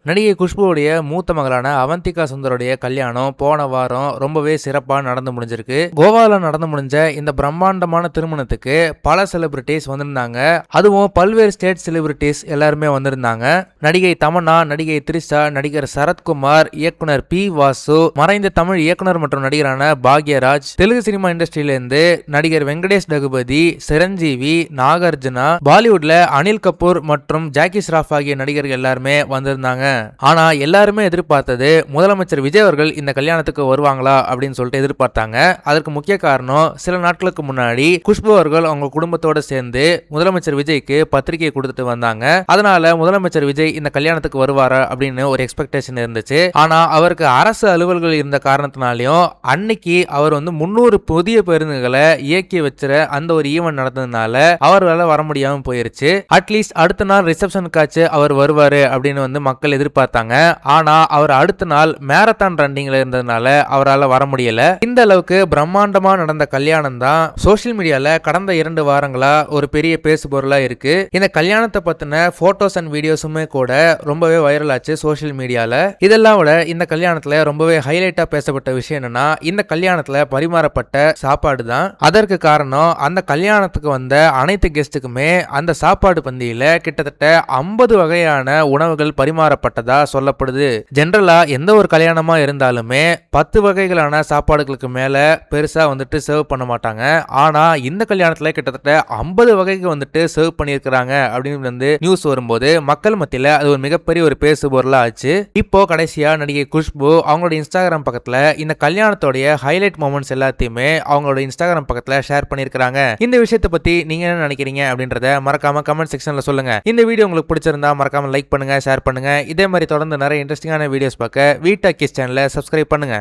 நடிகை குஷ்புவுடைய மூத்த மகளான அவந்திகா சுந்தருடைய கல்யாணம் போன வாரம் ரொம்பவே சிறப்பா நடந்து முடிஞ்சிருக்கு. கோவால நடந்து முடிஞ்ச இந்த பிரம்மாண்டமான திருமணத்துக்கு பல செலிபிரிட்டிஸ் வந்திருந்தாங்க. அதுவும் பல்வேறு ஸ்டேட் செலிபிரிட்டிஸ் எல்லாருமே வந்திருந்தாங்க. நடிகை தமன்னா, நடிகை த்ரிஷா, நடிகர் சரத்குமார், இயக்குனர் பி வாசு, மறைந்த தமிழ் இயக்குனர் மற்றும் நடிகரான பாக்யராஜ், தெலுங்கு சினிமா இண்டஸ்ட்ரியில இருந்து நடிகர் வெங்கடேஷ் ரகுபதி, சிரஞ்சீவி, நாகார்ஜுனா, பாலிவுட்ல அனில் கபூர் மற்றும் ஜாக்கி ஷ்ராஃப் ஆகிய நடிகர்கள் எல்லாருமே வந்திருந்தாங்க. ஆனா எல்லாருமே எதிர்பார்த்தது முதலமைச்சர் விஜய் அவர்கள் இந்த கல்யாணத்துக்கு வருவாங்களா அப்படின்னு சொல்லிட்டு எதிர்பார்த்தாங்க. அதற்கு முக்கிய காரணம், சில நாட்களுக்கு முன்னாடி குஷ்பு அவர்கள் அவங்க குடும்பத்தோட சேர்ந்து முதலமைச்சர் விஜய்க்கு பத்திரிகை கொடுத்துட்டு வந்தாங்க. அதனால முதலமைச்சர் விஜய் இந்த கல்யாணத்துக்கு வருவாரா அப்படின்னு ஒரு எக்ஸ்பெக்டேஷன் இருந்துச்சு. ஆனா அவருக்கு அரசு அலுவல்கள் இருந்த காரணத்தினாலையும் அன்னைக்கு அவர் 300 புதிய பேருந்துகளை இயக்கி வச்சிர அந்த ஒரு ஈவென்ட் நடந்ததுனால அவரால் வர முடியாம போயிருச்சு. அட்லீஸ்ட் அடுத்த நாள் ரிசப்ஷனுக்காச்சு அவர் வருவாரு அப்படின்னு மக்கள் எதிர்பார்த்தாங்க. ஆனா அவர் அடுத்த நாள் மேரத்தான் ரன்னிங்ல இருந்ததுனால அவரால் வர முடியல. இந்த அளவுக்கு பிரம்மாண்டமா நடந்த கல்யாணம் தான் சோசியல் மீடியால கடந்த 2 வாரங்களா ஒரு பெரிய பேசு பொருளா இருக்கு. இந்த கல்யாணத்தை பத்தின போட்டோஸ் அண்ட் வீடியோஸுமே கூட ரொம்பவே வைரல் ஆச்சு சோசியல் மீடியால. இதெல்லாம் விட இந்த கல்யாணத்துல ரொம்பவே ஹைலைட்டா பேசப்பட்ட விஷயம் என்னன்னா, இந்த கல்யாணத்துல பரிமாறப்பட்ட சாப்பாடு தான். அதற்கு காரணம், அந்த கல்யாணத்துக்கு வந்த அனைத்து கெஸ்ட்டுக்குமே அந்த சாப்பாடு பந்தியில கிட்டத்தட்ட 50 வகையான உணவுகள் பரிமாறப்பட்டதா சொல்லப்படுது. ஜெனரலா எந்த ஒரு கல்யாணமா இருந்தாலுமே 10 வகைகளான சாப்பாடுகளுக்கு மேல பெருசா சர்வ் பண்ண மாட்டாங்க. ஆனா இந்த கல்யாணத்துல கிட்டத்தட்ட 50 வகைக்கு சர்வ் பண்ணியிருக்கிறாங்க அப்படின்னு நியூஸ் வரும்போது மக்கள் மத்தியில அது ஒரு மிகப்பெரிய ஒரு பேசு பொருளா ஆச்சு. இப்போ கடைசியா நடிகை குஷ்பு அவங்களோட இன்ஸ்டாகிராம் பக்கத்துல இந்த கல்யாணத்தோடைய ஹைலைட் மொமெண்ட்ஸ் எல்லாத்தையுமே அவங்களோட இன்ஸ்டாகிராம் பக்கத்துல ஷேர் பண்ணிருக்காங்க. இந்த விஷயத்தை பத்தி நீங்க என்ன நினைக்கிறீங்க அப்படின்றத மறக்காம கமெண்ட் செக்ஷன்ல சொல்லுங்க. இந்த வீடியோ உங்களுக்கு பிடிச்சிருந்தா மறக்காம லைக் பண்ணுங்க, ஷேர் பண்ணுங்க. இதே மாதிரி தொடர்ந்து நிறைய இன்ட்ரெஸ்டிங்கான வீடியோஸ் பார்க்க வீட்டா கிஸ் சேனலை சப்ஸ்கிரைப் பண்ணுங்க.